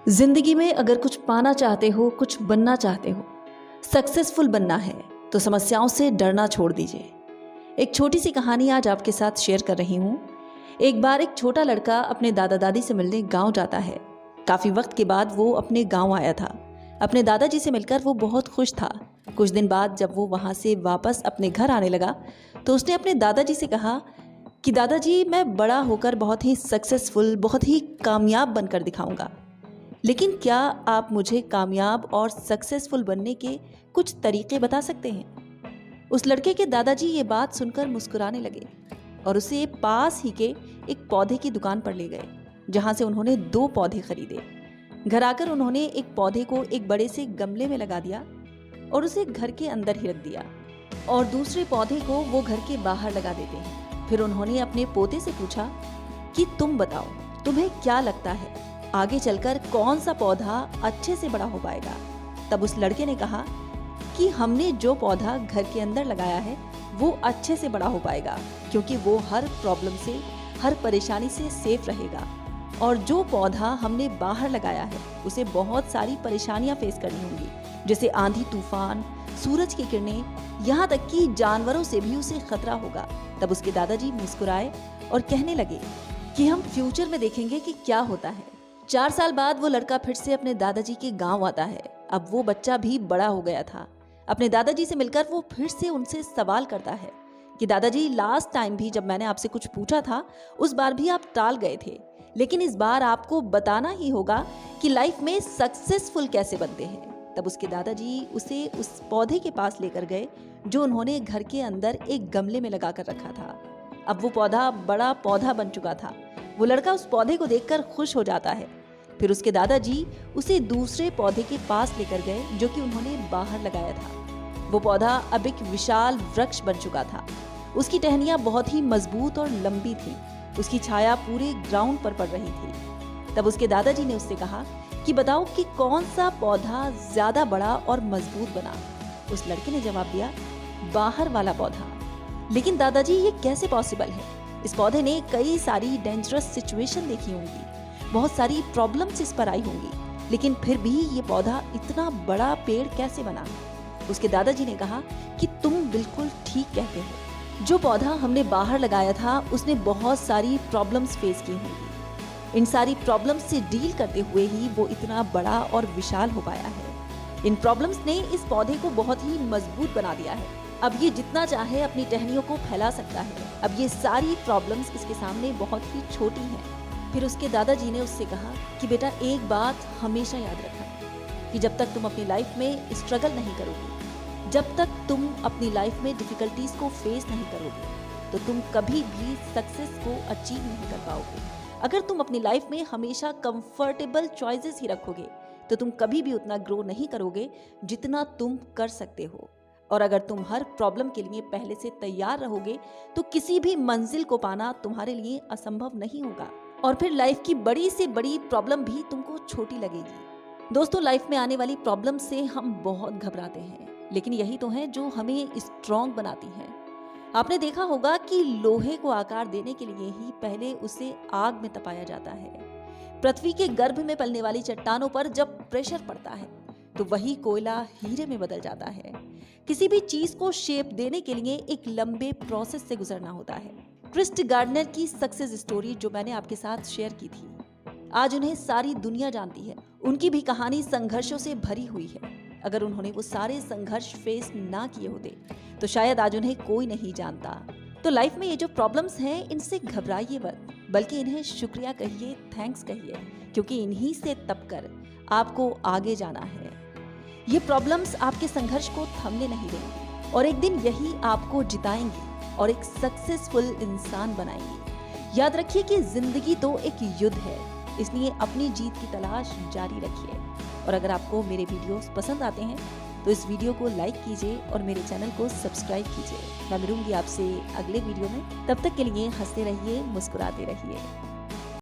जिंदगी में अगर कुछ पाना चाहते हो, कुछ बनना चाहते हो, सक्सेसफुल बनना है तो समस्याओं से डरना छोड़ दीजिए। एक छोटी सी कहानी आज आपके साथ शेयर कर रही हूँ। एक बार एक छोटा लड़का अपने दादा दादी से मिलने गांव जाता है। काफ़ी वक्त के बाद वो अपने गांव आया था। अपने दादाजी से मिलकर वो बहुत खुश था। कुछ दिन बाद जब वो वहाँ से वापस अपने घर आने लगा तो उसने अपने दादाजी से कहा कि दादाजी, मैं बड़ा होकर बहुत ही सक्सेसफुल, बहुत ही कामयाब बनकर दिखाऊंगा। लेकिन क्या आप मुझे कामयाब और सक्सेसफुल बनने के कुछ तरीके बता सकते हैं? उस लड़के के दादाजी ये बात सुनकर मुस्कुराने लगे और उसे पास ही के एक पौधे की दुकान पर ले गए, जहां से उन्होंने 2 पौधे खरीदे। घर आकर उन्होंने एक पौधे को एक बड़े से गमले में लगा दिया और उसे घर के अंदर ही रख दिया और दूसरे पौधे को वो घर के बाहर लगा देते हैं। फिर उन्होंने अपने पोते से पूछा कि तुम बताओ, तुम्हें क्या लगता है आगे चलकर कौन सा पौधा अच्छे से बड़ा हो पाएगा? तब उस लड़के ने कहा कि हमने जो पौधा घर के अंदर लगाया है वो अच्छे से बड़ा हो पाएगा, क्योंकि वो हर प्रॉब्लम से, हर परेशानी से सेफ रहेगा। और जो पौधा हमने बाहर लगाया है उसे बहुत सारी परेशानियां फेस करनी होंगी, जैसे आंधी तूफान, सूरज की किरणें, यहाँ तक कि जानवरों से भी उसे खतरा होगा। तब उसके दादाजी मुस्कुराए और कहने लगे कि हम फ्यूचर में देखेंगे कि क्या होता है। 4 साल बाद वो लड़का फिर से अपने दादाजी के गांव आता है। अब वो बच्चा भी बड़ा हो गया था। अपने दादाजी से मिलकर वो फिर से उनसे सवाल करता है कि दादाजी, लास्ट टाइम भी जब मैंने आपसे कुछ पूछा था उस बार भी आप टाल गए थे, लेकिन इस बार आपको बताना ही होगा कि लाइफ में सक्सेसफुल कैसे बनते हैं। तब उसके दादाजी उसे उस पौधे के पास लेकर गए जो उन्होंने घर के अंदर एक गमले में लगा कर रखा था। अब वो पौधा बड़ा पौधा बन चुका था। वो लड़का उस पौधे को देखकर खुश हो जाता है। फिर उसके दादाजी उसे दूसरे पौधे के पास लेकर गए जो कि उन्होंने बाहर लगाया था। वो पौधा अब एक विशाल वृक्ष बन चुका था। उसकी टहनियां बहुत ही मजबूत और लंबी थी। उसकी छाया पूरे ग्राउंड पर पड़ रही थी। तब उसके दादाजी ने उससे कहा कि बताओ कि कौन सा पौधा ज्यादा बड़ा और मजबूत बना? उस लड़के ने जवाब दिया, बाहर वाला पौधा। लेकिन दादाजी, ये कैसे पॉसिबल है? इस पौधे ने कई सारी डेंजरस सिचुएशन देखी होंगी, बहुत सारी प्रॉब्लम्स इस पर आई होंगी, लेकिन फिर भी ये पौधा इतना बड़ा पेड़ कैसे बना? उसके दादाजी ने कहा कि तुम बिल्कुल ठीक कहते हो। जो पौधा हमने बाहर लगाया था उसने बहुत सारी प्रॉब्लम्स फेस की होंगी। इन सारी प्रॉब्लम्स से डील करते हुए ही वो इतना बड़ा और विशाल हो पाया है। इन प्रॉब्लम्स ने इस पौधे को बहुत ही मजबूत बना दिया है। अब ये जितना चाहे अपनी टहनियों को फैला सकता है। अब ये सारी प्रॉब्लम्स इसके सामने बहुत ही छोटी हैं। फिर उसके दादाजी ने उससे कहा कि बेटा, एक बात हमेशा याद रखना कि जब तक तुम अपनी लाइफ में स्ट्रगल नहीं करोगे, जब तक तुम अपनी लाइफ में डिफिकल्टीज को फेस नहीं करोगे, तो तुम कभी भी सक्सेस को अचीव नहीं कर पाओगे। अगर तुम अपनी लाइफ में हमेशा कंफर्टेबल चॉइसेस ही रखोगे तो तुम कभी भी उतना ग्रो नहीं करोगे जितना तुम कर सकते हो। और अगर तुम हर प्रॉब्लम के लिए पहले से तैयार रहोगे तो किसी भी मंजिल को पाना तुम्हारे लिए असंभव नहीं होगा और फिर लाइफ की बड़ी से बड़ी प्रॉब्लम भी तुमको छोटी लगेगी। दोस्तों, लाइफ में आने वाली प्रॉब्लम से हम बहुत घबराते हैं, लेकिन यही तो है जो हमें स्ट्रॉन्ग बनाती हैं। आपने देखा होगा कि लोहे को आकार देने के लिए ही पहले उसे आग में तपाया जाता है। पृथ्वी के गर्भ में पलने वाली चट्टानों पर जब प्रेशर पड़ता है तो वही कोयला हीरे में बदल जाता है। किसी भी चीज को शेप देने के लिए एक लंबे प्रोसेस से गुजरना होता है। क्रिस्ट गार्डनर की सक्सेस स्टोरी जो मैंने आपके साथ शेयर की थी, आज उन्हें सारी दुनिया जानती है। उनकी भी कहानी संघर्षों से भरी हुई है। अगर उन्होंने वो सारे संघर्ष फेस ना किए होते तो शायद आज उन्हें कोई नहीं जानता। तो लाइफ में ये जो प्रॉब्लम्स हैं, इनसे घबराइए मत, बल्कि इन्हें शुक्रिया कहिए, थैंक्स कहिए, क्योंकि इन्हीं से तपकर आपको आगे जाना है। ये प्रॉब्लम्स आपके संघर्ष को थमने नहीं देंगी और एक दिन यही आपको जिताएंगी और एक सक्सेसफुल इंसान बनाएंगी। याद रखिए कि जिंदगी तो एक युद्ध है, इसलिए अपनी जीत की तलाश जारी रखिए। और अगर आपको मेरे वीडियोस पसंद आते हैं तो इस वीडियो को लाइक कीजिए और मेरे चैनल को सब्सक्राइब कीजिए। मैं मिलूंगी आपसे अगले वीडियो में। तब तक के लिए हंसते रहिए, मुस्कुराते रहिए।